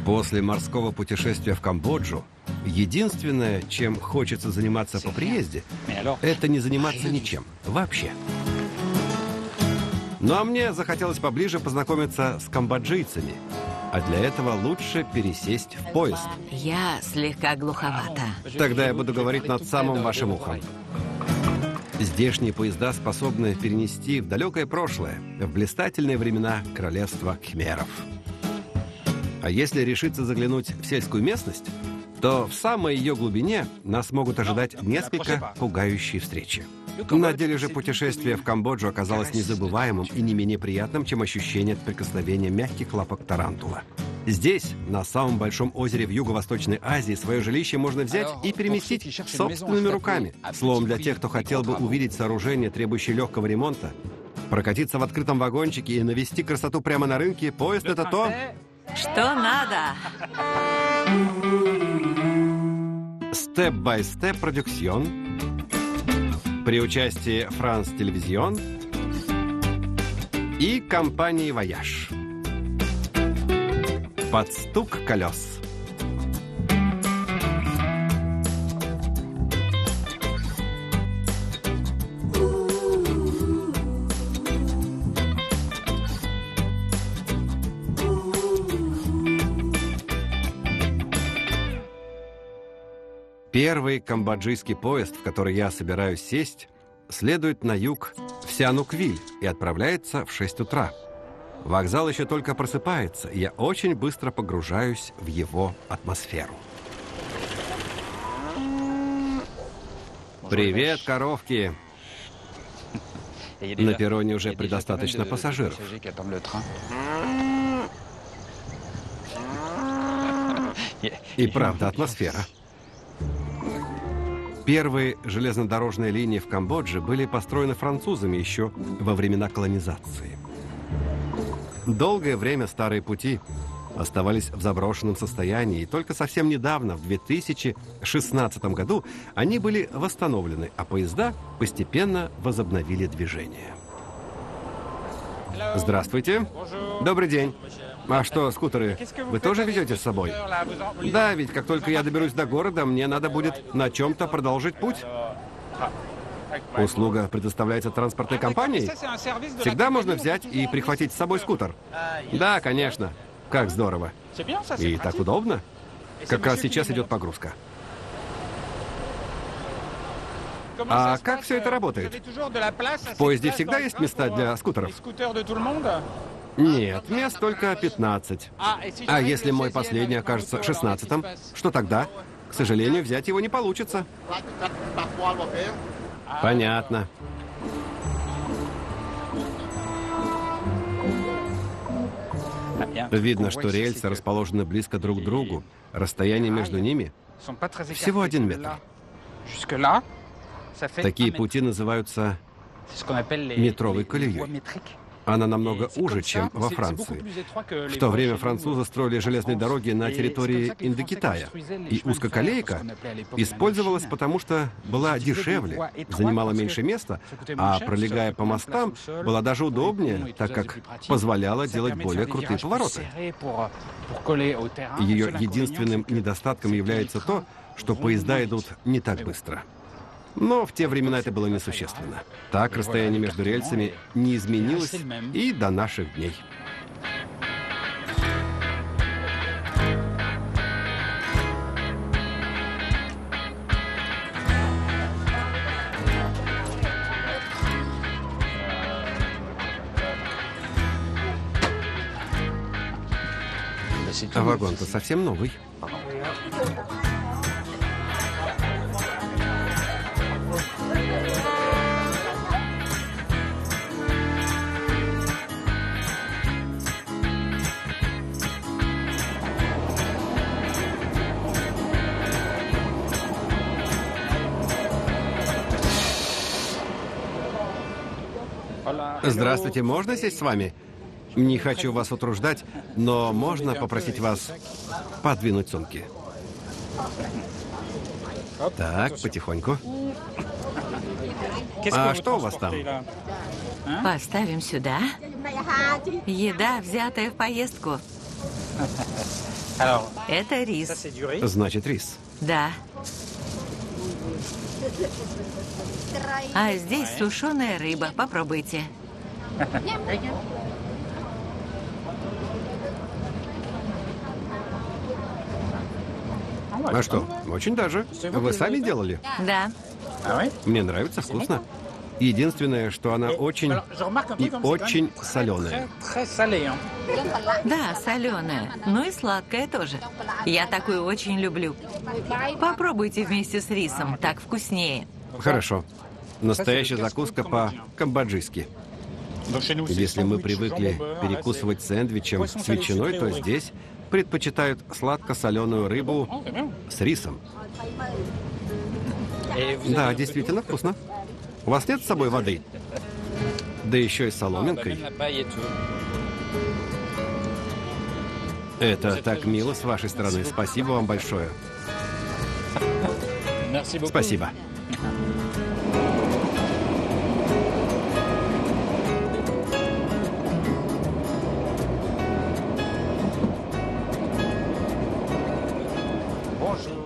После морского путешествия в Камбоджу единственное, чем хочется заниматься по приезде, это не заниматься ничем. Вообще. Ну а мне захотелось поближе познакомиться с камбоджийцами. А для этого лучше пересесть в поезд. Я слегка глуховата. Тогда я буду говорить над самым вашим ухом. Здешние поезда способны перенести в далекое прошлое, в блистательные времена королевства Кхмеров. А если решиться заглянуть в сельскую местность, то в самой ее глубине нас могут ожидать несколько пугающие встречи. На деле же путешествие в Камбоджу оказалось незабываемым и не менее приятным, чем ощущение от прикосновения мягких лапок тарантула. Здесь, на самом большом озере в Юго-Восточной Азии, свое жилище можно взять и переместить собственными руками. Словом, для тех, кто хотел бы увидеть сооружение, требующее легкого ремонта, прокатиться в открытом вагончике и навести красоту прямо на рынке, поезд — это то, что надо. Степ-бай-степ продюксьон при участии France Television и компании «Вояж». Под стук колес. Первый камбоджийский поезд, в который я собираюсь сесть, следует на юг в Сиануквиль и отправляется в 6 утра. Вокзал еще только просыпается, и я очень быстро погружаюсь в его атмосферу. Привет, коровки! На перроне уже предостаточно пассажиров. И правда, атмосфера. Первые железнодорожные линии в Камбодже были построены французами еще во времена колонизации. Долгое время старые пути оставались в заброшенном состоянии, и только совсем недавно, в 2016 году, они были восстановлены, а поезда постепенно возобновили движение. Здравствуйте. Добрый день. А что, скутеры, вы тоже везете с собой? Да, ведь как только я доберусь до города, мне надо будет на чем-то продолжить путь. Услуга предоставляется транспортной компанией? Всегда можно взять и прихватить с собой скутер? Да, конечно. Как здорово. И так удобно. Как раз сейчас идет погрузка. А как все это работает? В поезде всегда есть места для скутеров? Нет, мест только 15. А если мой последний окажется 16-м, что тогда? К сожалению, взять его не получится. Понятно. Видно, что рельсы расположены близко друг к другу. Расстояние между ними всего 1 метр. Такие пути называются метровой колеей. Она намного уже, чем во Франции. В то время французы строили железные дороги на территории Индокитая. И узкоколейка использовалась потому, что была дешевле, занимала меньше места, а пролегая по мостам, была даже удобнее, так как позволяла делать более крутые повороты. Ее единственным недостатком является то, что поезда идут не так быстро. Но в те времена это было несущественно. Так расстояние между рельсами не изменилось и до наших дней. А вагон-то совсем новый. Здравствуйте, можно сесть с вами? Не хочу вас утруждать, но можно попросить вас подвинуть сумки? Так, потихоньку. А что у вас там? Поставим сюда. Еда, взятая в поездку. Это рис. Значит, рис. Да. А здесь сушеная рыба. Попробуйте. А что? Очень даже. Вы сами делали? Да. Мне нравится, вкусно. Единственное, что она очень и очень соленая. Да, соленая. Ну и сладкая тоже. Я такую очень люблю. Попробуйте вместе с рисом. Так вкуснее. Хорошо. Настоящая закуска по-камбоджийски. Если мы привыкли перекусывать сэндвичем с ветчиной, то здесь предпочитают сладко-соленую рыбу с рисом. Да, действительно вкусно. У вас нет с собой воды? Да еще и с соломинкой. Это так мило с вашей стороны. Спасибо вам большое. Спасибо.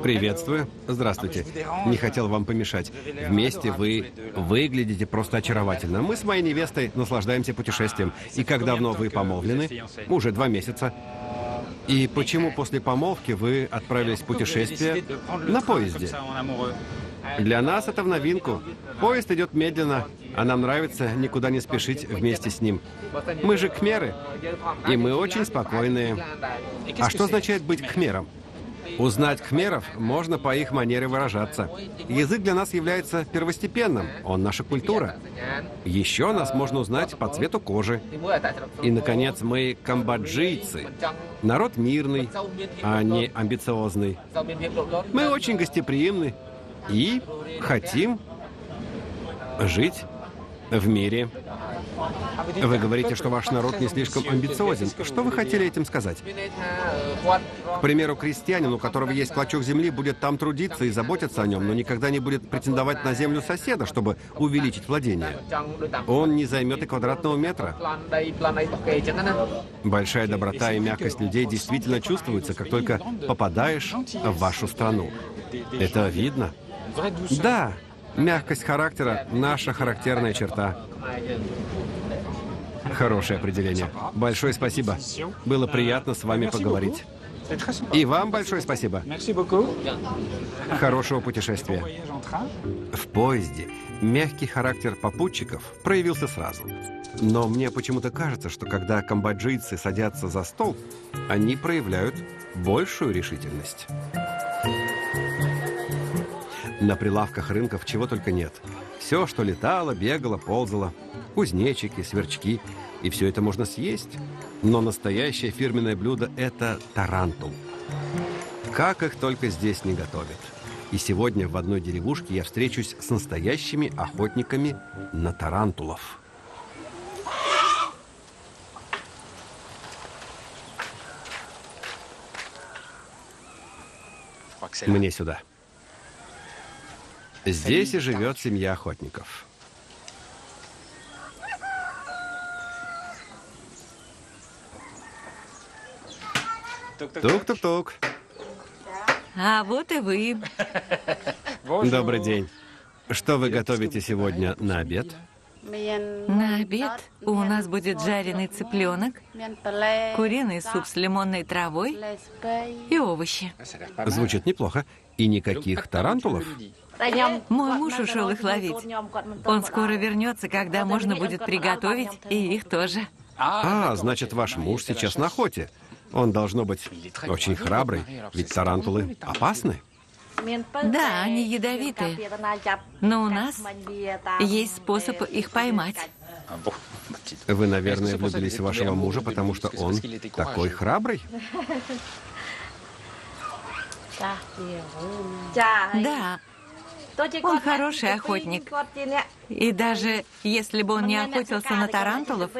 Приветствую. Здравствуйте. Не хотел вам помешать. Вместе вы выглядите просто очаровательно. Мы с моей невестой наслаждаемся путешествием. И как давно вы помолвлены? Уже 2 месяца. И почему после помолвки вы отправились в путешествие на поезде? Для нас это в новинку. Поезд идет медленно, а нам нравится никуда не спешить вместе с ним. Мы же кхмеры, и мы очень спокойные. А что означает быть кхмером? Узнать кхмеров можно по их манере выражаться. Язык для нас является первостепенным, он наша культура. Еще нас можно узнать по цвету кожи. И, наконец, мы камбоджийцы. Народ мирный, а не амбициозный. Мы очень гостеприимны и хотим жить в мире. Вы говорите, что ваш народ не слишком амбициозен. Что вы хотели этим сказать? К примеру, крестьянин, у которого есть клочок земли, будет там трудиться и заботиться о нем, но никогда не будет претендовать на землю соседа, чтобы увеличить владение. Он не займет и квадратного метра. Большая доброта и мягкость людей действительно чувствуются, как только попадаешь в вашу страну. Это видно? Да. Мягкость характера – наша характерная черта. Хорошее определение. Большое спасибо. Было приятно с вами поговорить. И вам большое спасибо. Хорошего путешествия. В поезде мягкий характер попутчиков проявился сразу. Но мне почему-то кажется, что когда камбоджийцы садятся за стол, они проявляют большую решительность. На прилавках рынков чего только нет. Все, что летало, бегало, ползало. Кузнечики, сверчки. И все это можно съесть. Но настоящее фирменное блюдо – это тарантул. Как их только здесь не готовят. И сегодня в одной деревушке я встречусь с настоящими охотниками на тарантулов. Мне сюда. Здесь и живет семья охотников. Тук-тук-тук. А вот и вы. Добрый день. Что вы готовите сегодня на обед? На обед у нас будет жареный цыпленок, куриный суп с лимонной травой и овощи. Звучит неплохо. И никаких тарантулов? Мой муж ушел их ловить. Он скоро вернется, когда можно будет приготовить и их тоже. А, значит, ваш муж сейчас на охоте. Он, должно быть, очень храбрый, ведь тарантулы опасны. Да, они ядовитые. Но у нас есть способ их поймать. Вы, наверное, влюбились в вашего мужа, потому что он такой храбрый? Да. Он хороший охотник. И даже если бы он не охотился на тарантулов,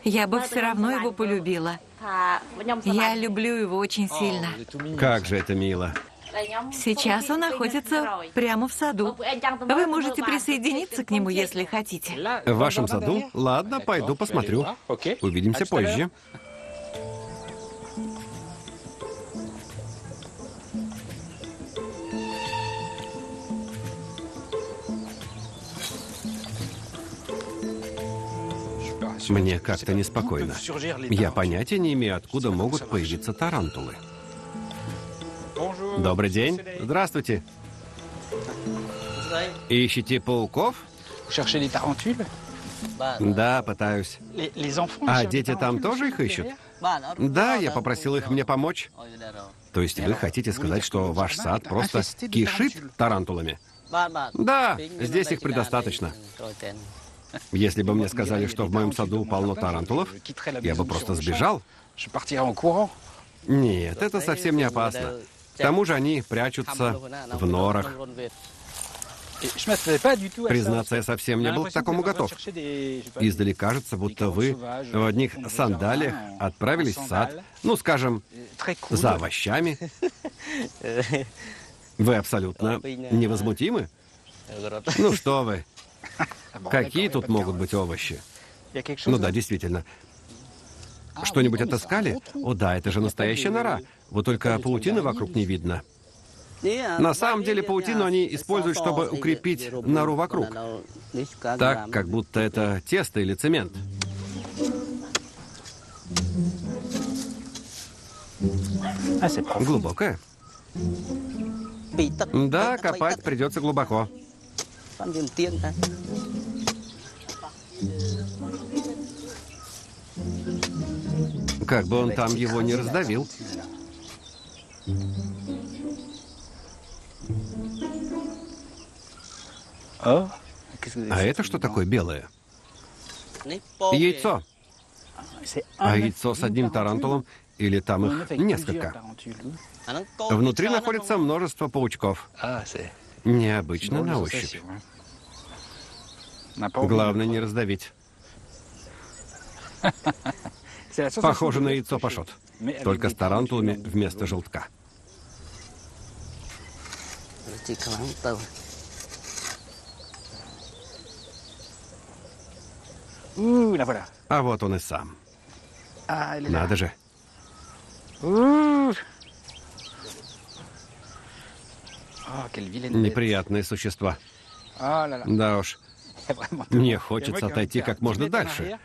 я бы все равно его полюбила. Я люблю его очень сильно. Как же это мило. Сейчас он находится прямо в саду. Вы можете присоединиться к нему, если хотите. В вашем саду? Ладно, пойду посмотрю. Увидимся позже. Мне как-то неспокойно. Я понятия не имею, откуда могут появиться тарантулы. Добрый день. Здравствуйте. Ищете пауков? Да, пытаюсь. А дети там тоже их ищут? Да, я попросил их мне помочь. То есть вы хотите сказать, что ваш сад просто кишит тарантулами? Да, здесь их предостаточно. Если бы мне сказали, что в моем саду полно тарантулов, я бы просто сбежал. Нет, это совсем не опасно. К тому же они прячутся в норах. Признаться, я совсем не был к такому готов. Издали кажется, будто вы в одних сандалиях отправились в сад, ну, скажем, за овощами. Вы абсолютно невозмутимы? Ну что вы? Какие тут могут быть овощи? Ну да, действительно. Что-нибудь отыскали? О да, это же настоящая нора. Вот только паутины вокруг не видно. На самом деле паутину они используют, чтобы укрепить нору вокруг. Так, как будто это тесто или цемент. Глубокая? Да, копать придется глубоко. Как бы он там его не раздавил. А это что такое белое? Яйцо. А яйцо с одним тарантулом или там их несколько? Внутри находится множество паучков. Необычно на ощупь. Главное не раздавить. Похоже на яйцо пашот. Только с тарантулами вместо желтка. А вот он и сам. Надо же. Неприятные существа. Да уж. Мне хочется отойти как можно дальше.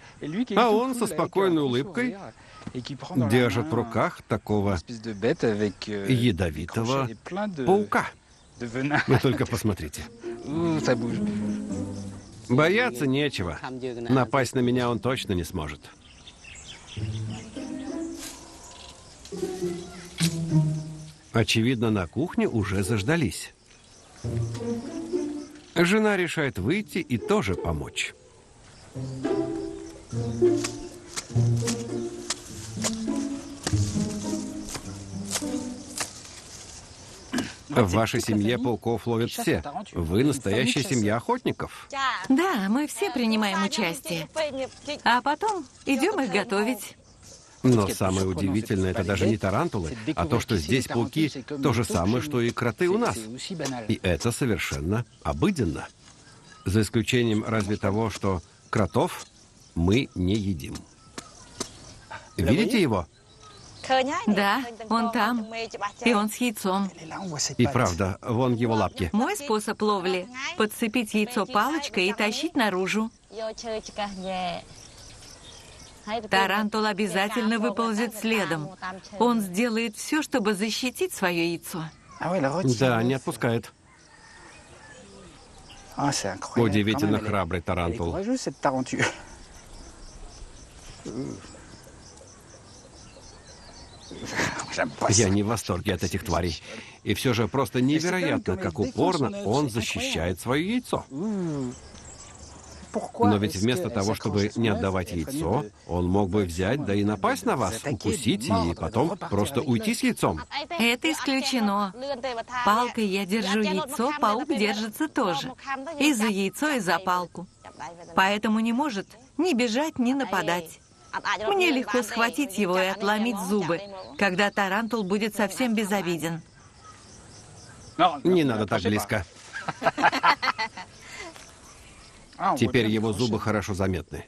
А он со спокойной улыбкой держит в руках такого ядовитого паука. Вы только посмотрите. Бояться нечего. Напасть на меня он точно не сможет. Очевидно, на кухне уже заждались. Жена решает выйти и тоже помочь. В вашей семье пауков ловят все. Вы настоящая семья охотников. Да, мы все принимаем участие. А потом идем их готовить. Но самое удивительное, это даже не тарантулы, а то, что здесь пауки то же самое, что и кроты у нас. И это совершенно обыденно. За исключением разве того, что кротов мы не едим. Видите его? Да, он там. И он с яйцом. И правда, вон его лапки. Мой способ ловли – подцепить яйцо палочкой и тащить наружу. Тарантул обязательно выползет следом. Он сделает все, чтобы защитить свое яйцо. Да, не отпускает. Удивительно храбрый тарантул. Я не в восторге от этих тварей. И все же просто невероятно, как упорно он защищает свое яйцо. Но ведь вместо того, чтобы не отдавать яйцо, он мог бы взять, да и напасть на вас, укусить и потом просто уйти с яйцом. Это исключено. Палкой я держу яйцо, паук держится тоже. И за яйцо, и за палку. Поэтому не может ни бежать, ни нападать. Мне легко схватить его и отломить зубы, когда тарантул будет совсем безобиден. Не надо так близко. Теперь его зубы хорошо заметны.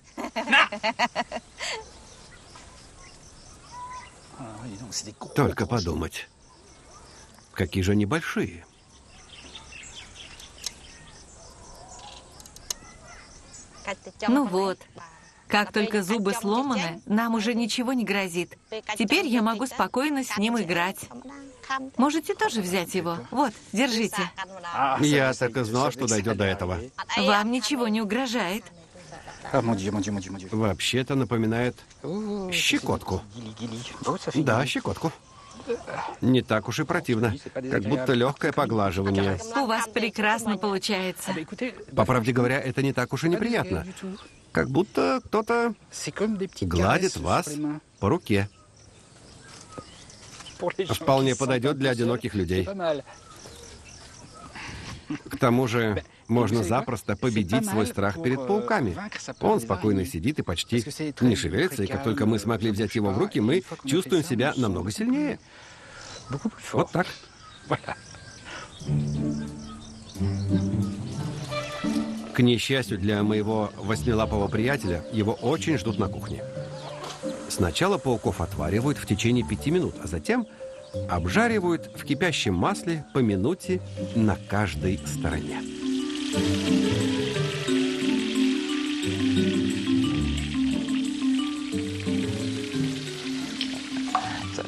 Только подумать. Какие же они большие. Ну вот, Как только зубы сломаны, нам уже ничего не грозит. Теперь я могу спокойно с ним играть. Можете тоже взять его. Вот, держите. Я так и знал, что дойдет до этого. Вам ничего не угрожает. Вообще-то напоминает щекотку. Да, щекотку. Не так уж и противно. Как будто легкое поглаживание. У вас прекрасно получается. По правде говоря, это не так уж и неприятно. Как будто кто-то гладит вас по руке. Вполне подойдет для одиноких людей. К тому же, можно запросто победить свой страх перед пауками. Он спокойно сидит и почти не шевелится, и как только мы смогли взять его в руки, мы чувствуем себя намного сильнее. Вот так. К несчастью для моего восьмилапого приятеля, его очень ждут на кухне. Сначала пауков отваривают в течение 5 минут, а затем обжаривают в кипящем масле по минуте на каждой стороне.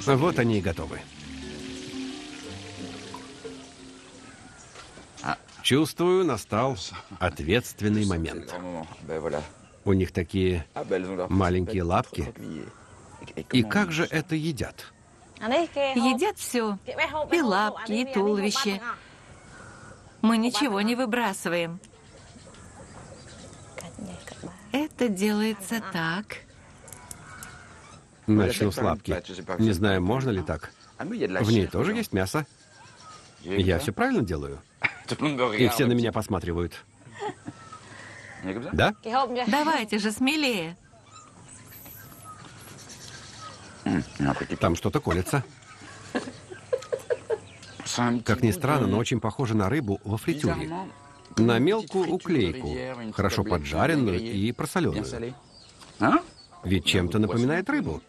Вот они и готовы. Чувствую, настал ответственный момент. У них такие маленькие лапки. И как же это едят? Едят все. И лапки, и туловище. Мы ничего не выбрасываем. Это делается так. Начну с лапки. Не знаю, можно ли так. В ней тоже есть мясо. Я все правильно делаю? И все на меня посматривают. Да? Давайте же смелее. Там что-то колется. Как ни странно, но очень похоже на рыбу во фритюре. На мелкую уклейку, хорошо поджаренную и просоленную. Ведь чем-то напоминает рыбу.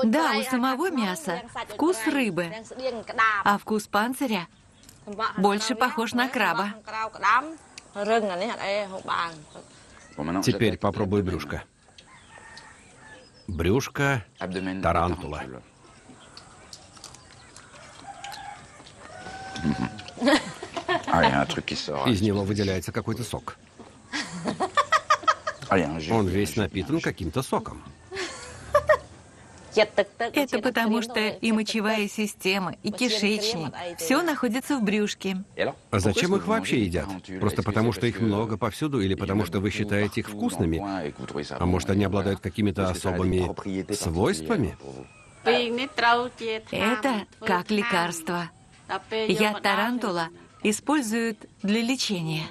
Да, у самого мяса вкус рыбы, а вкус панциря больше похож на краба. Теперь попробуй брюшко. Брюшко тарантула. Из него выделяется какой-то сок. Он весь напитан каким-то соком. Это потому, что и мочевая система, и кишечник, все находится в брюшке. А зачем их вообще едят? Просто потому, что их много повсюду, или потому, что вы считаете их вкусными? А может, они обладают какими-то особыми свойствами? Это как лекарство. Яд тарантула используют для лечения.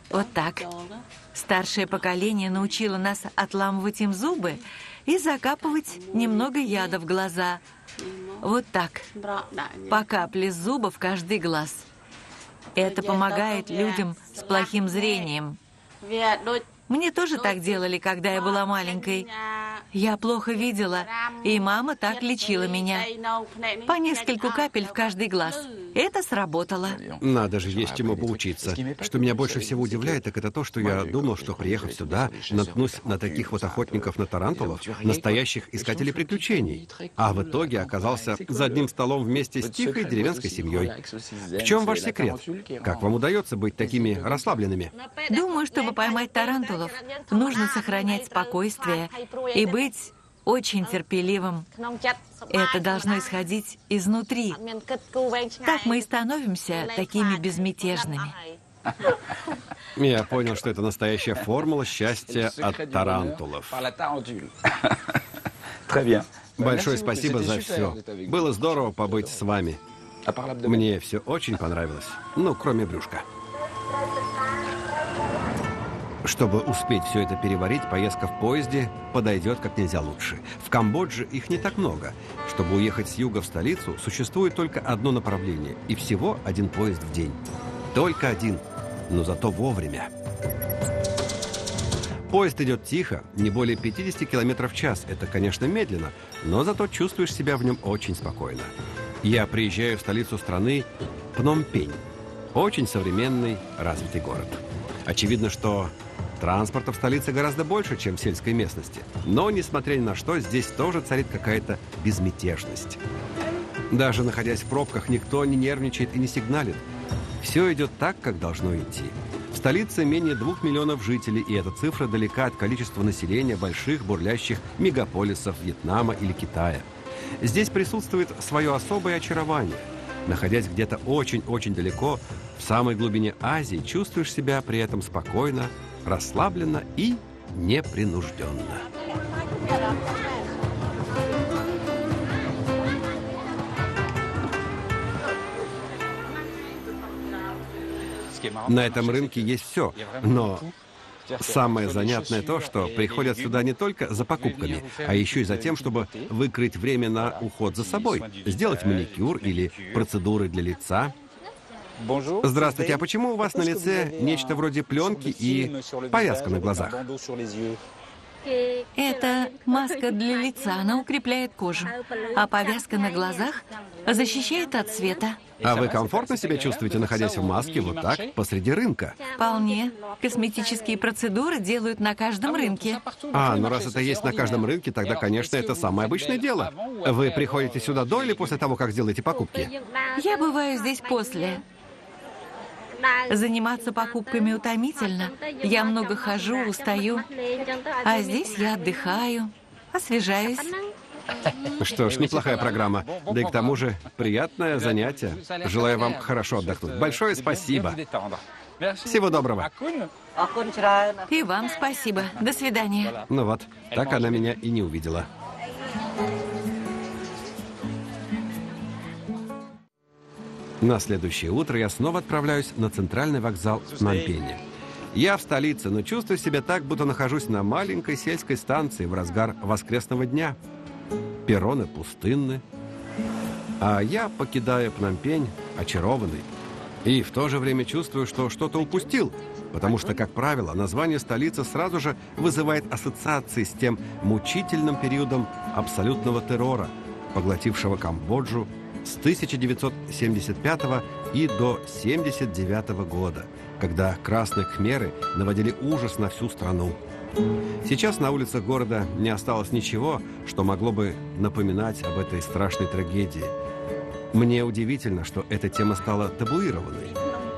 Вот так. Старшее поколение научило нас отламывать им зубы и закапывать немного яда в глаза. Вот так. По капле зуба в каждый глаз. Это помогает людям с плохим зрением. Мне тоже так делали, когда я была маленькой. Я плохо видела, и мама так лечила меня. По нескольку капель в каждый глаз. Это сработало. Надо же, есть чему поучиться. Что меня больше всего удивляет, так это то, что я думал, что, приехав сюда, наткнусь на таких вот охотников на тарантулов, настоящих искателей приключений. А в итоге оказался за одним столом вместе с тихой деревенской семьей. В чем ваш секрет? Как вам удается быть такими расслабленными? Думаю, чтобы поймать тарантулов, нужно сохранять спокойствие и быть очень терпеливым. Это должно исходить изнутри. Так мы и становимся такими безмятежными. Я понял, что это настоящая формула счастья от тарантулов. Большое спасибо за все. Было здорово побыть с вами. Мне все очень понравилось. Ну, кроме брюшка. Чтобы успеть все это переварить, поездка в поезде подойдет как нельзя лучше. В Камбодже их не так много. Чтобы уехать с юга в столицу, существует только одно направление. И всего один поезд в день. Только один, но зато вовремя. Поезд идет тихо, не более 50 км в час. Это, конечно, медленно, но зато чувствуешь себя в нем очень спокойно. Я приезжаю в столицу страны Пномпень. Очень современный, развитый город. Очевидно, что Транспорта в столице гораздо больше, чем в сельской местности. Но, несмотря ни на что, здесь тоже царит какая-то безмятежность. Даже находясь в пробках, никто не нервничает и не сигналит. Все идет так, как должно идти. В столице менее 2 миллионов жителей, и эта цифра далека от количества населения больших бурлящих мегаполисов Вьетнама или Китая. Здесь присутствует свое особое очарование. Находясь где-то очень-очень далеко, в самой глубине Азии, чувствуешь себя при этом спокойно, расслабленно и непринужденно. На этом рынке есть все, но самое занятное то, что приходят сюда не только за покупками, а еще и за тем, чтобы выкроить время на уход за собой, сделать маникюр или процедуры для лица. Здравствуйте, а почему у вас на лице нечто вроде пленки и повязка на глазах? Это маска для лица, она укрепляет кожу. А повязка на глазах защищает от света. А вы комфортно себя чувствуете, находясь в маске вот так, посреди рынка? Вполне. Косметические процедуры делают на каждом рынке. Ну раз это есть на каждом рынке, тогда, конечно, это самое обычное дело. Вы приходите сюда до или после того, как сделаете покупки? Я бываю здесь после. Заниматься покупками утомительно. Я много хожу, устаю. А здесь я отдыхаю, освежаюсь. Что ж, неплохая программа. Да и к тому же приятное занятие. Желаю вам хорошо отдохнуть. Большое спасибо. Всего доброго. И вам спасибо. До свидания. Ну вот, так она меня и не увидела. На следующее утро я снова отправляюсь на центральный вокзал в Пномпене. Я в столице, но чувствую себя так, будто нахожусь на маленькой сельской станции в разгар воскресного дня. Перроны пустынны, а я покидаю Пномпень очарованный. И в то же время чувствую, что что-то упустил, потому что, как правило, название столицы сразу же вызывает ассоциации с тем мучительным периодом абсолютного террора, поглотившего Камбоджу с 1975 и до 1979 года, когда красные кхмеры наводили ужас на всю страну. Сейчас на улицах города не осталось ничего, что могло бы напоминать об этой страшной трагедии. Мне удивительно, что эта тема стала табуированной.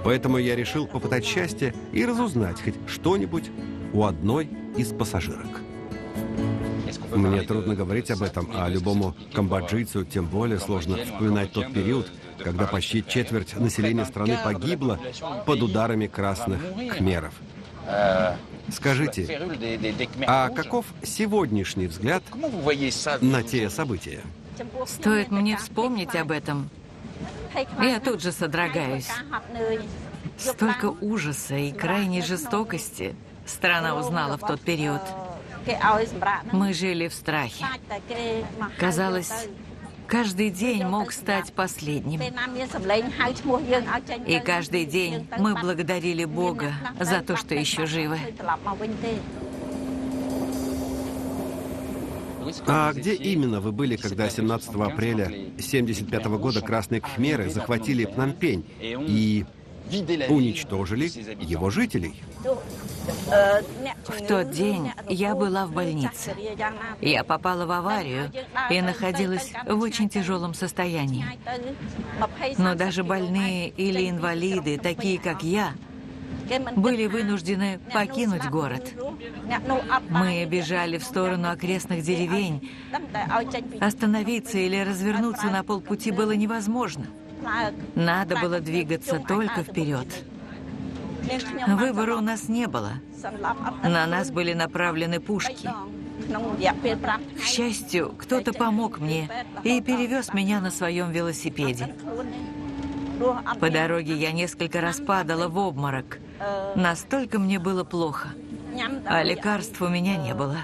Поэтому я решил попытать счастье и разузнать хоть что-нибудь у одной из пассажирок. Мне трудно говорить об этом, а любому камбоджийцу тем более сложно вспоминать тот период, когда почти четверть населения страны погибло под ударами красных кхмеров. Скажите, а каков сегодняшний взгляд на те события? Стоит мне вспомнить об этом, я тут же содрогаюсь. Столько ужаса и крайней жестокости страна узнала в тот период. Мы жили в страхе. Казалось, каждый день мог стать последним. И каждый день мы благодарили Бога за то, что еще живы. А где именно вы были, когда 17 апреля 1975 года красные кхмеры захватили Пномпень и уничтожили его жителей? В тот день я была в больнице. Я попала в аварию и находилась в очень тяжелом состоянии. Но даже больные или инвалиды, такие как я, были вынуждены покинуть город. Мы бежали в сторону окрестных деревень. Остановиться или развернуться на полпути было невозможно. Надо было двигаться только вперед. Выбора у нас не было. На нас были направлены пушки. К счастью, кто-то помог мне и перевез меня на своем велосипеде. По дороге я несколько раз падала в обморок. Настолько мне было плохо. А лекарств у меня не было.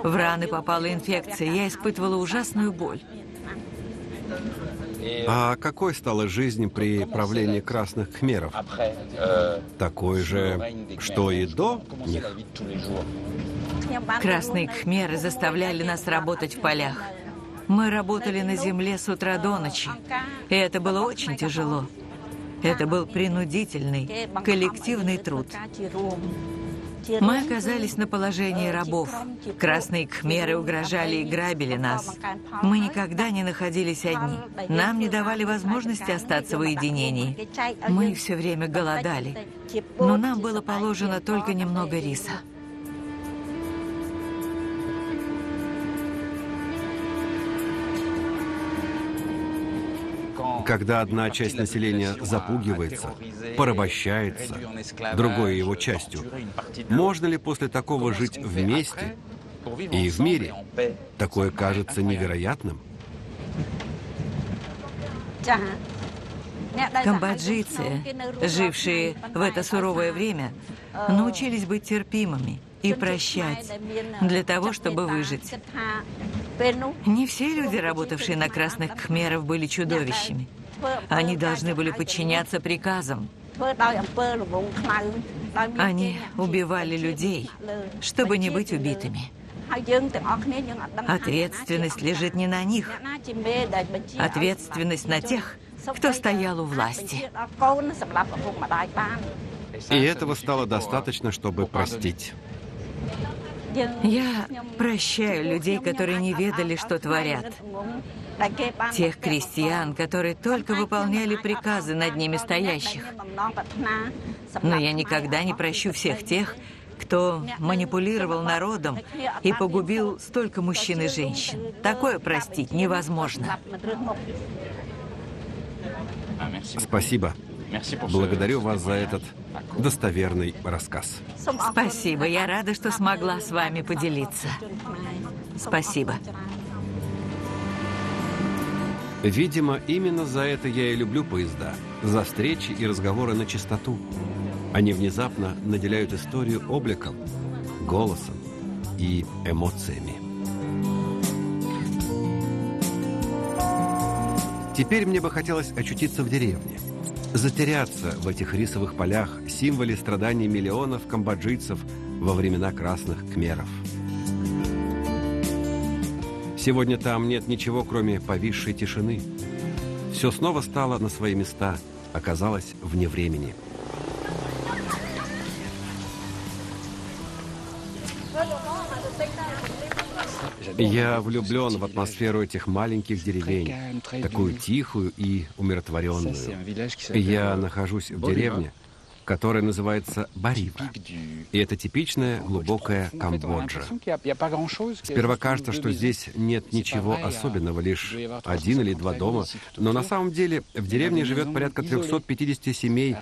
В раны попала инфекция, я испытывала ужасную боль. А какой стала жизнь при правлении красных кхмеров? Такой же, что и до них? Красные кхмеры заставляли нас работать в полях. Мы работали на земле с утра до ночи, и это было очень тяжело. Это был принудительный, коллективный труд. Мы оказались на положении рабов. Красные кхмеры угрожали и грабили нас. Мы никогда не находились одни. Нам не давали возможности остаться в уединении. Мы все время голодали. Но нам было положено только немного риса. Когда одна часть населения запугивается, порабощается другой его частью, можно ли после такого жить вместе и в мире? Такое кажется невероятным. Камбоджийцы, жившие в это суровое время, научились быть терпимыми и прощать для того, чтобы выжить. Не все люди, работавшие на красных кхмеров, были чудовищами. Они должны были подчиняться приказам. Они убивали людей, чтобы не быть убитыми. Ответственность лежит не на них. Ответственность на тех, кто стоял у власти. И этого стало достаточно, чтобы простить. Я прощаю людей, которые не ведали, что творят. Тех крестьян, которые только выполняли приказы над ними стоящих. Но я никогда не прощу всех тех, кто манипулировал народом и погубил столько мужчин и женщин. Такое простить невозможно. Спасибо. Благодарю вас за этот достоверный рассказ. Спасибо. Я рада, что смогла с вами поделиться. Спасибо. Видимо, именно за это я и люблю поезда. За встречи и разговоры на чистоту. Они внезапно наделяют историю обликом, голосом и эмоциями. Теперь мне бы хотелось очутиться в деревне. Затеряться в этих рисовых полях, символе страданий миллионов камбоджийцев во времена красных кхмеров. Сегодня там нет ничего, кроме повисшей тишины. Все снова стало на свои места, оказалось вне времени. Я влюблен в атмосферу этих маленьких деревень, такую тихую и умиротворенную. Я нахожусь в деревне, которая называется Барива. И это типичная глубокая Камбоджа. Сперва кажется, что здесь нет ничего особенного, лишь один или два дома. Но на самом деле в деревне живет порядка 350 семей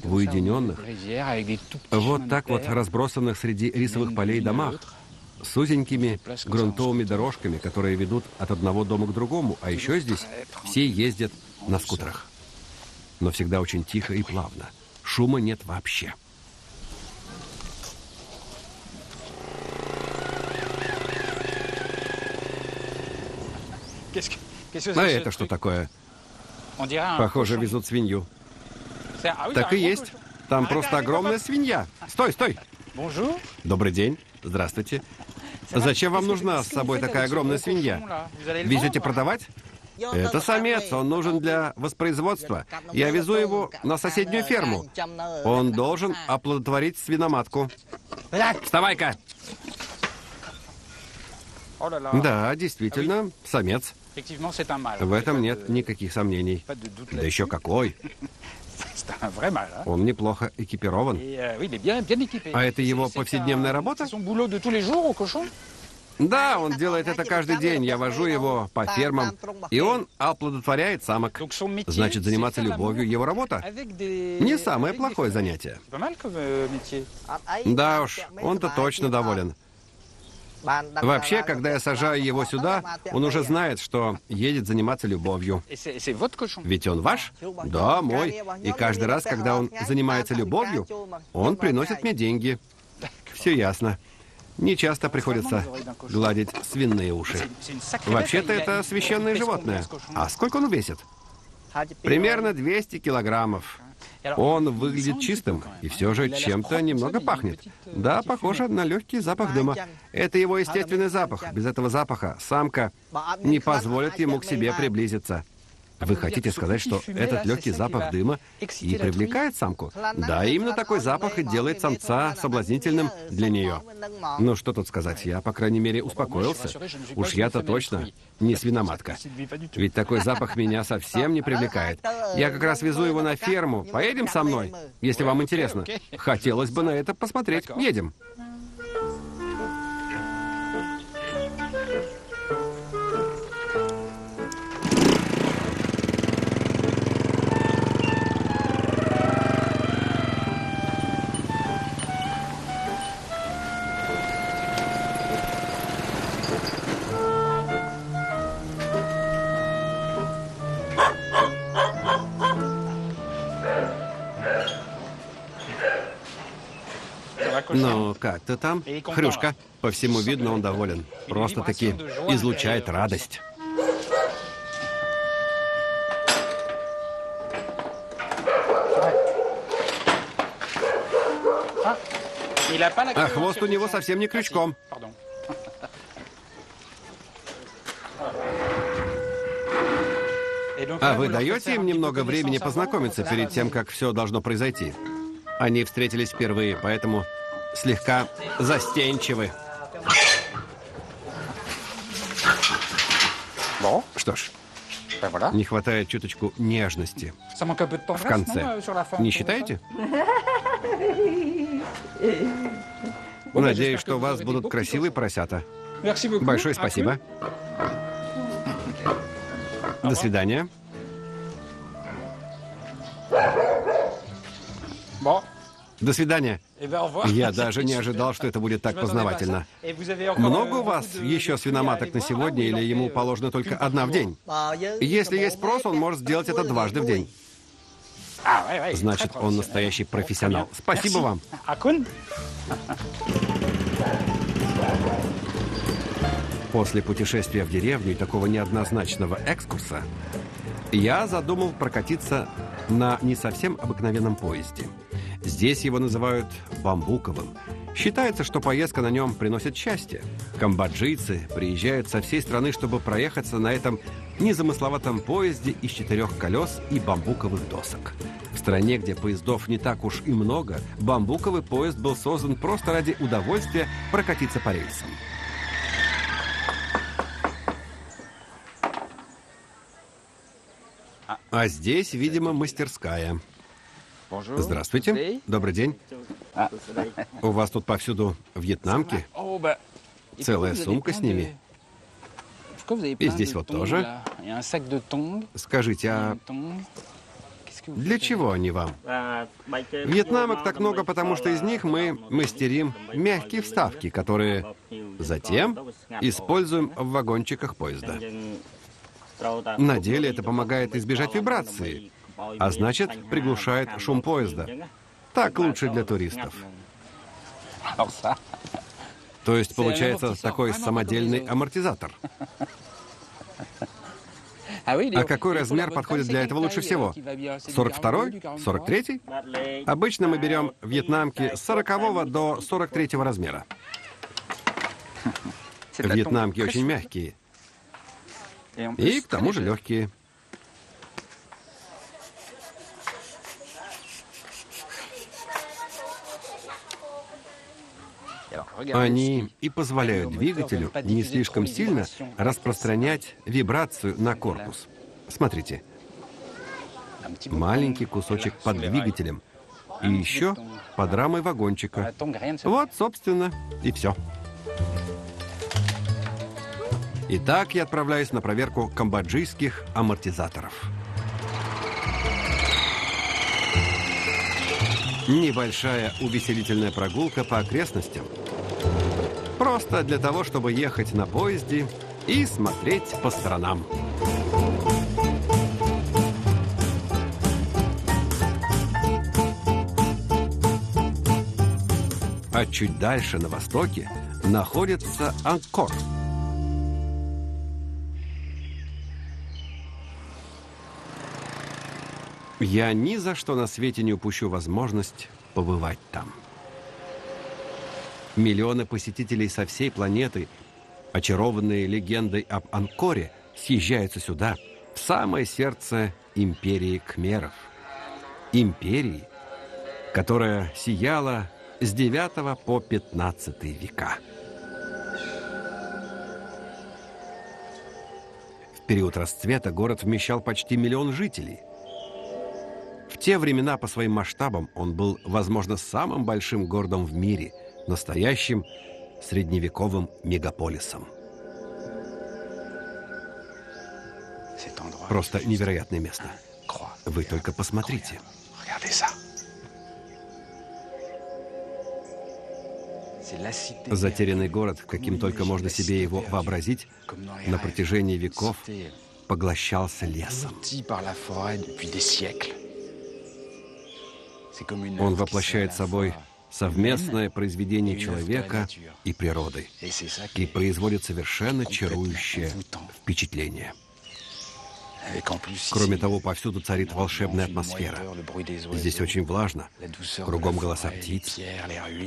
в уединенных, вот так вот разбросанных среди рисовых полей домах, с узенькими грунтовыми дорожками, которые ведут от одного дома к другому. А еще здесь все ездят на скутерах. Но всегда очень тихо и плавно. Шума нет вообще. А это что такое? Похоже, везут свинью. Так и есть. Там просто огромная свинья. Стой, стой! Добрый день. Здравствуйте. Зачем вам нужна с собой такая огромная свинья? Везете продавать? Это самец, он нужен для воспроизводства. Я везу его на соседнюю ферму. Он должен оплодотворить свиноматку. Вставай-ка! Да, действительно, самец. В этом нет никаких сомнений. Да еще какой! Он неплохо экипирован. А это его повседневная работа? Да, он делает это каждый день. Я вожу его по фермам, и он оплодотворяет самок. Значит, заниматься любовью — его работа. Не самое плохое занятие. Да уж, он-то точно доволен. Вообще, когда я сажаю его сюда, он уже знает, что едет заниматься любовью. Ведь он ваш? Да, мой. И каждый раз, когда он занимается любовью, он приносит мне деньги. Все ясно. Не часто приходится гладить свиные уши. Вообще-то это священное животное. А сколько он весит? Примерно 200 килограммов. Он выглядит чистым, и все же чем-то немного пахнет. Да, похоже на легкий запах дыма. Это его естественный запах. Без этого запаха самка не позволит ему к себе приблизиться. Вы хотите сказать, что этот легкий запах дыма и привлекает самку? Да, именно такой запах и делает самца соблазнительным для нее. Ну, что тут сказать, я, по крайней мере, успокоился. Уж я-то точно не свиноматка. Ведь такой запах меня совсем не привлекает. Я как раз везу его на ферму. Поедем со мной, если вам интересно? Хотелось бы на это посмотреть. Едем. Ну, как ты там? Хрюшка. По всему видно, он доволен. Просто-таки излучает радость. А хвост у него совсем не крючком. А вы даете им немного времени познакомиться перед тем, как все должно произойти? Они встретились впервые, поэтому слегка застенчивы. Что ж, не хватает чуточку нежности в конце. Не считаете? Надеюсь, что у вас будут красивые поросята. Большое спасибо. До свидания. До свидания. Я даже не ожидал, что это будет так познавательно. Много у вас еще свиноматок на сегодня, или ему положено только одна в день? Если есть спрос, он может сделать это дважды в день. Значит, он настоящий профессионал. Спасибо вам. После путешествия в деревню и такого неоднозначного экскурса я задумал прокатиться на не совсем обыкновенном поезде. Здесь его называют бамбуковым. Считается, что поездка на нем приносит счастье. Камбоджийцы приезжают со всей страны, чтобы проехаться на этом незамысловатом поезде из 4 колес и бамбуковых досок. В стране, где поездов не так уж и много, бамбуковый поезд был создан просто ради удовольствия прокатиться по рельсам. А здесь, видимо, мастерская. Здравствуйте. Добрый день. У вас тут повсюду вьетнамки? Целая сумка с ними. И здесь вот тоже. Скажите, а для чего они вам? Вьетнамок так много, потому что из них мы мастерим мягкие вставки, которые затем используем в вагончиках поезда. На деле это помогает избежать вибрации, а значит, приглушает шум поезда. Так лучше для туристов. То есть, получается, такой самодельный амортизатор. А какой размер подходит для этого лучше всего? 42-й? 43-й? Обычно мы берем вьетнамки с 40-го до 43-го размера. Вьетнамки очень мягкие. И к тому же легкие. Они и позволяют двигателю не слишком сильно распространять вибрацию на корпус. Смотрите. Маленький кусочек под двигателем. И еще под рамой вагончика. Вот, собственно, и все. Итак, я отправляюсь на проверку камбоджийских амортизаторов. Небольшая увеселительная прогулка по окрестностям. Просто для того, чтобы ехать на поезде и смотреть по сторонам. А чуть дальше, на востоке, находится Ангкор. Я ни за что на свете не упущу возможность побывать там. Миллионы посетителей со всей планеты, очарованные легендой об Ангкоре, съезжаются сюда, в самое сердце империи Кхмеров. Империи, которая сияла с 9 по 15 века. В период расцвета город вмещал почти 1 миллион жителей. В те времена по своим масштабам он был, возможно, самым большим городом в мире, настоящим средневековым мегаполисом. Просто невероятное место. Вы только посмотрите. Затерянный город, каким только можно себе его вообразить, на протяжении веков поглощался лесом. Он воплощает собой совместное произведение человека и природы и производит совершенно чарующее впечатление. Кроме того, повсюду царит волшебная атмосфера. Здесь очень влажно, кругом голоса птиц,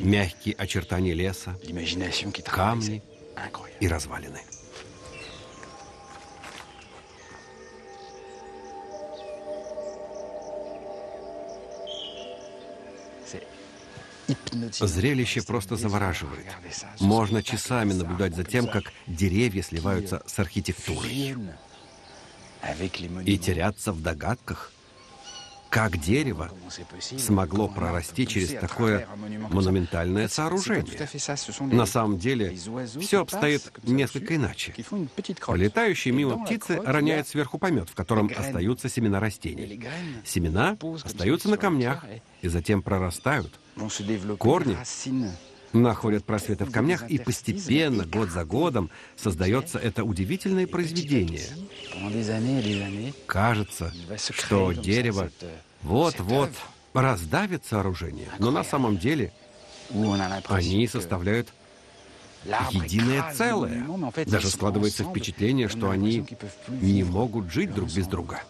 мягкие очертания леса, камни и развалины. Зрелище просто завораживает. Можно часами наблюдать за тем, как деревья сливаются с архитектурой. И теряться в догадках, как дерево смогло прорасти через такое монументальное сооружение. На самом деле, все обстоит несколько иначе. Пролетающие мимо птицы роняют сверху помет, в котором остаются семена растений. Семена остаются на камнях и затем прорастают. Корни находят просветы в камнях, и постепенно, год за годом, создается это удивительное произведение. Кажется, что дерево вот-вот раздавит сооружение, но на самом деле они составляют единое целое. Даже складывается впечатление, что они не могут жить друг без друга.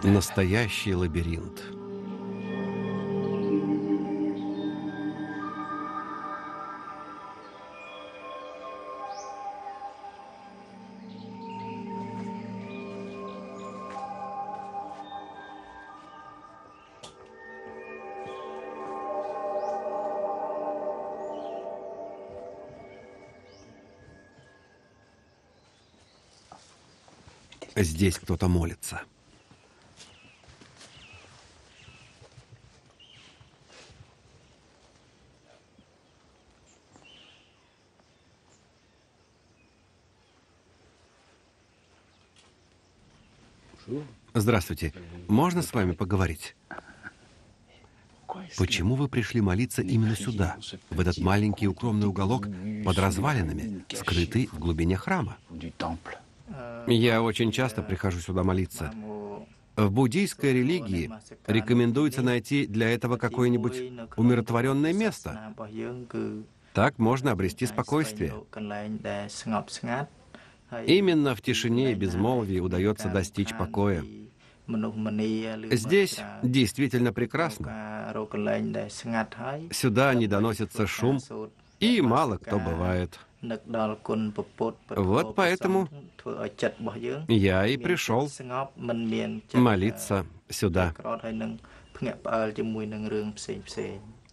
Настоящий лабиринт. Здесь кто-то молится. Здравствуйте. Можно с вами поговорить? Почему вы пришли молиться именно сюда, в этот маленький укромный уголок под развалинами, скрытый в глубине храма? Я очень часто прихожу сюда молиться. В буддийской религии рекомендуется найти для этого какое-нибудь умиротворенное место. Так можно обрести спокойствие. Именно в тишине и безмолвии удается достичь покоя. Здесь действительно прекрасно. Сюда не доносится шум, и мало кто бывает. Вот поэтому я и пришел молиться сюда.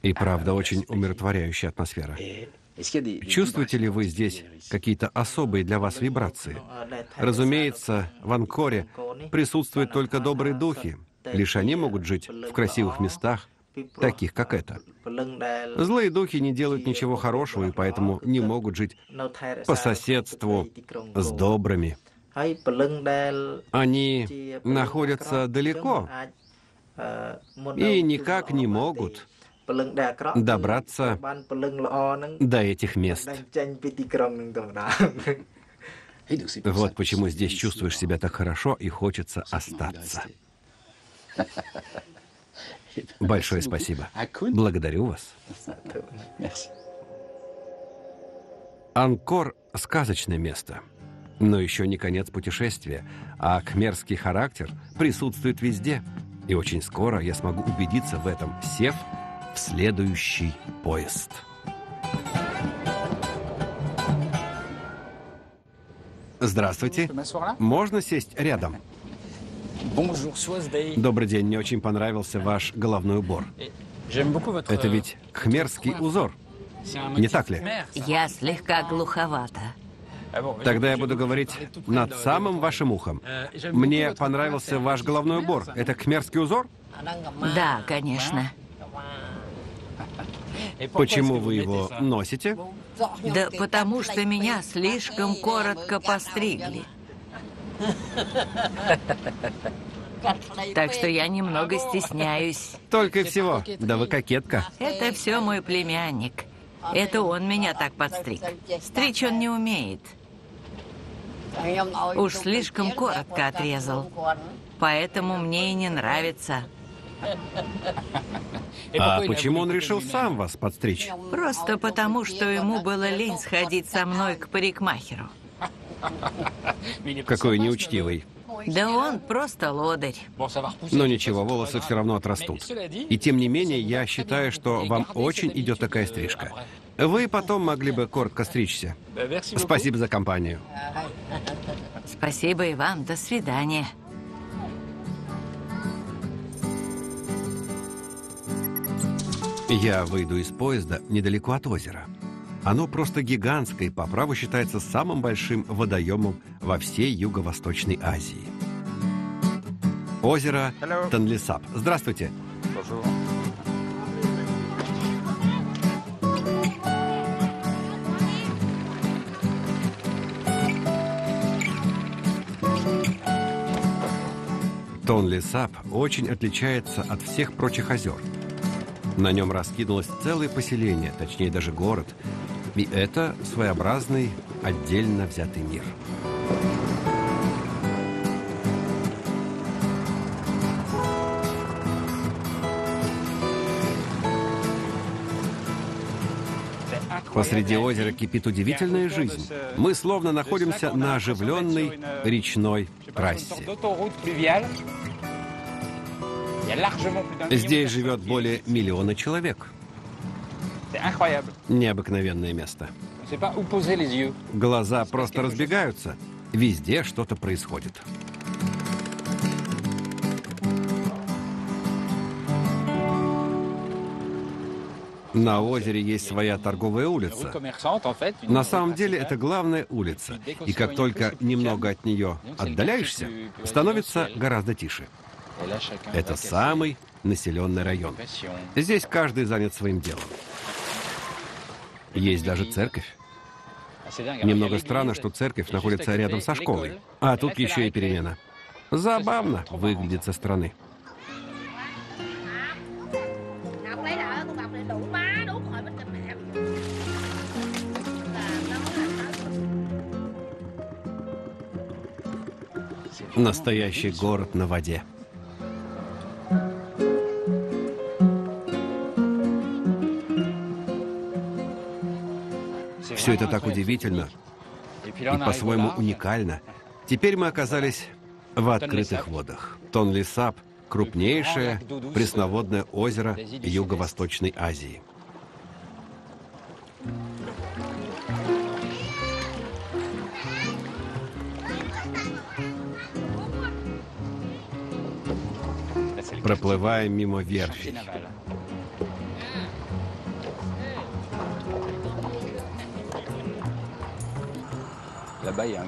И правда, очень умиротворяющая атмосфера. Чувствуете ли вы здесь какие-то особые для вас вибрации? Разумеется, в Анкоре присутствуют только добрые духи. Лишь они могут жить в красивых местах, таких как это. Злые духи не делают ничего хорошего, и поэтому не могут жить по соседству с добрыми. Они находятся далеко и никак не могут добраться до этих мест. Вот почему здесь чувствуешь себя так хорошо и хочется остаться. Большое спасибо. Благодарю вас. Анкор — сказочное место. Но еще не конец путешествия, а кхмерский характер присутствует везде. И очень скоро я смогу убедиться в этом, сев в следующий поезд. Здравствуйте. Можно сесть рядом? Добрый день, мне очень понравился ваш головной убор. Это ведь кхмерский узор, не так ли? Я слегка глуховата. Тогда я буду говорить над самым вашим ухом. Мне понравился ваш головной убор. Это кхмерский узор? Да, конечно. Почему вы его носите? Да потому что меня слишком коротко постригли. Так что я немного стесняюсь. Только и всего. Да вы кокетка. Это все мой племянник. Это он меня так подстриг. Стричь он не умеет. Уж слишком коротко отрезал. Поэтому мне и не нравится. А почему он решил сам вас подстричь? Просто потому, что ему было лень сходить со мной к парикмахеру. Какой неучтивый. Да он просто лодырь. Но ничего, волосы все равно отрастут. И тем не менее, я считаю, что вам очень идет такая стрижка. Вы потом могли бы коротко стричься. Спасибо за компанию. Спасибо и вам. До свидания. Я выйду из поезда недалеко от озера. Оно просто гигантское и по праву считается самым большим водоемом во всей Юго-Восточной Азии. Озеро Тонлесап. Здравствуйте. Тонлесап очень отличается от всех прочих озер. На нем раскинулось целое поселение, точнее даже город. И это своеобразный, отдельно взятый мир. Посреди озера кипит удивительная жизнь. Мы словно находимся на оживленной речной трассе. Здесь живет более 1 миллиона человек. Необыкновенное место. Глаза просто разбегаются. Везде что-то происходит. На озере есть своя торговая улица. На самом деле это главная улица. И как только немного от нее отдаляешься, становится гораздо тише. Это самый населенный район. Здесь каждый занят своим делом. Есть даже церковь. Немного странно, что церковь находится рядом со школой. А тут еще и перемена. Забавно выглядит со стороны. Настоящий город на воде. Все это так удивительно и по-своему уникально. Теперь мы оказались в открытых водах. Тонлесап – крупнейшее пресноводное озеро Юго-Восточной Азии. Проплываем мимо верфей.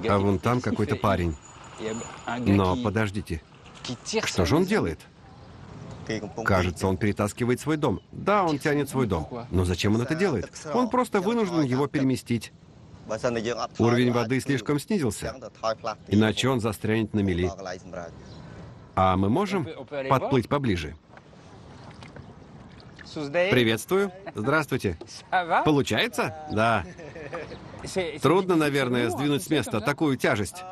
А вон там какой-то парень. Но подождите, что же он делает? Кажется, он перетаскивает свой дом. Да, он тянет свой дом. Но зачем он это делает? Он просто вынужден его переместить. Уровень воды слишком снизился, иначе он застрянет на мели. А мы можем подплыть поближе? Приветствую. Здравствуйте. Получается? Да. Трудно, наверное, сдвинуть с места такую тяжесть.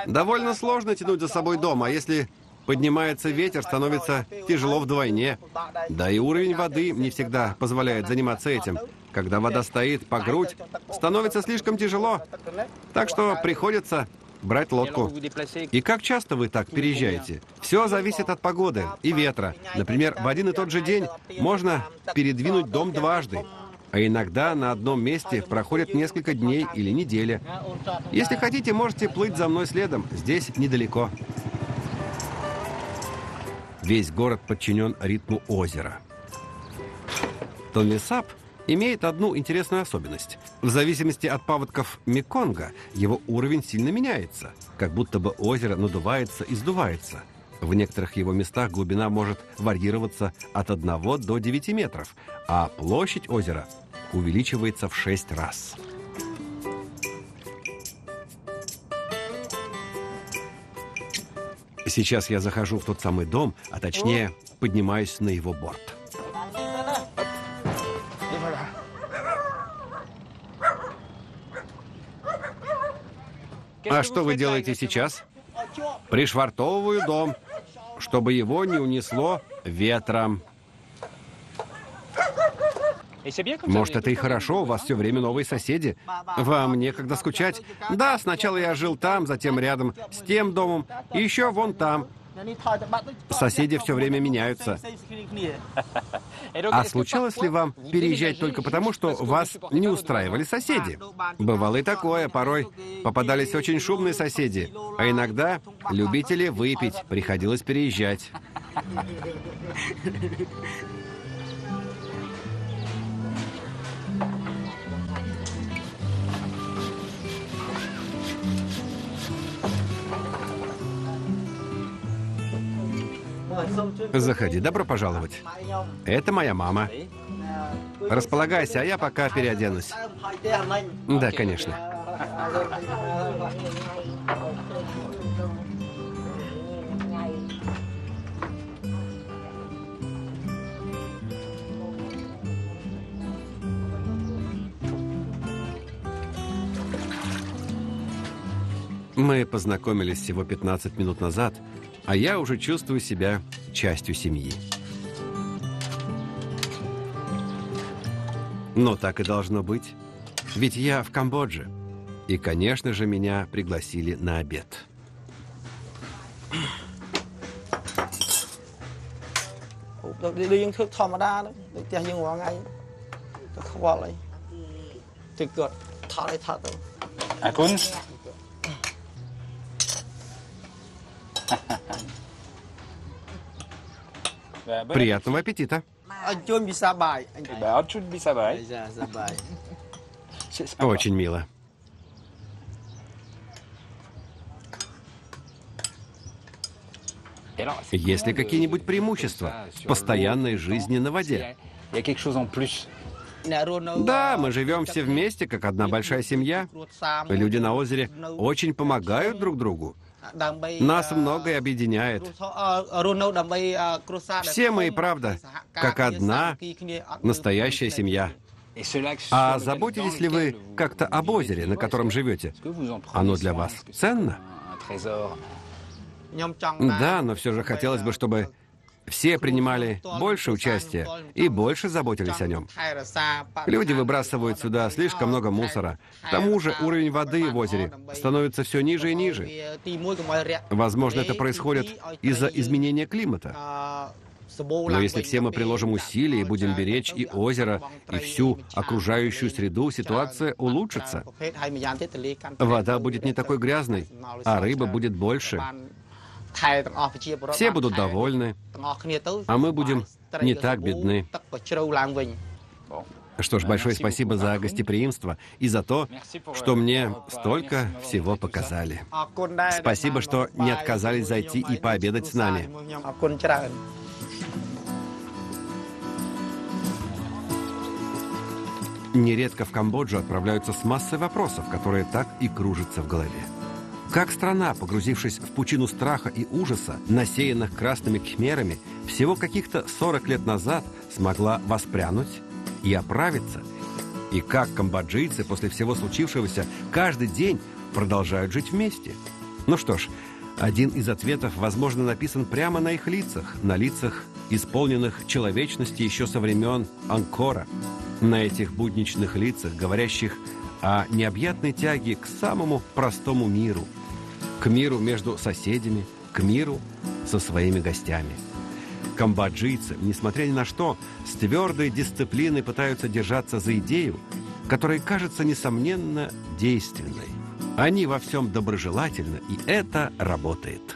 Довольно сложно тянуть за собой дом, а если поднимается ветер, становится тяжело вдвойне. Да и уровень воды не всегда позволяет заниматься этим. Когда вода стоит по грудь, становится слишком тяжело. Так что приходится брать лодку. И как часто вы так переезжаете? Все зависит от погоды и ветра. Например, в один и тот же день можно передвинуть дом дважды. А иногда на одном месте проходит несколько дней или недели. Если хотите, можете плыть за мной следом. Здесь недалеко. Весь город подчинен ритму озера. Тонлесап имеет одну интересную особенность. В зависимости от паводков Меконга его уровень сильно меняется, как будто бы озеро надувается и сдувается. В некоторых его местах глубина может варьироваться от 1 до 9 метров, а площадь озера увеличивается в 6 раз. Сейчас я захожу в тот самый дом, а точнее поднимаюсь на его борт. А что вы делаете сейчас? Пришвартовываю дом, чтобы его не унесло ветром. Может, это и хорошо, у вас все время новые соседи. Вам некогда скучать? Да, сначала я жил там, затем рядом с тем домом, и еще вон там. Соседи все время меняются. А случалось ли вам переезжать только потому, что вас не устраивали соседи? Бывало и такое, порой попадались очень шумные соседи, а иногда любители выпить, приходилось переезжать. Заходи, добро пожаловать. Это моя мама. Располагайся, а я пока переоденусь. Да, конечно. Мы познакомились всего 15 минут назад, а я уже чувствую себя частью семьи. Но так и должно быть. Ведь я в Камбодже. И, конечно же, меня пригласили на обед. Приятного аппетита. Очень мило. Есть ли какие-нибудь преимущества в постоянной жизни на воде? Да, мы живем все вместе, как одна большая семья. Люди на озере очень помогают друг другу. Нас многое объединяет. Все мы и правда, как одна настоящая семья. А заботитесь ли вы как-то об озере, на котором живете? Оно для вас ценно? Да, но все же хотелось бы, чтобы все принимали больше участия и больше заботились о нем. Люди выбрасывают сюда слишком много мусора. К тому же уровень воды в озере становится все ниже и ниже. Возможно, это происходит из-за изменения климата. Но если все мы приложим усилия и будем беречь и озеро, и всю окружающую среду, ситуация улучшится. Вода будет не такой грязной, а рыба будет больше. Все будут довольны, а мы будем не так бедны. Что ж, большое спасибо за гостеприимство и за то, что мне столько всего показали. Спасибо, что не отказались зайти и пообедать с нами. Нередко в Камбоджу отправляются с массой вопросов, которые так и кружатся в голове. Как страна, погрузившись в пучину страха и ужаса, насеянных красными кхмерами, всего каких-то 40 лет назад смогла воспрянуть и оправиться? И как камбоджийцы после всего случившегося каждый день продолжают жить вместе? Ну что ж, один из ответов, возможно, написан прямо на их лицах, на лицах исполненных человечности еще со времен Анкора. На этих будничных лицах, говорящих о необъятной тяге к самому простому миру, к миру между соседями, к миру со своими гостями. Камбоджийцы, несмотря ни на что, с твердой дисциплиной пытаются держаться за идею, которая кажется, несомненно, действенной. Они во всем доброжелательны, и это работает.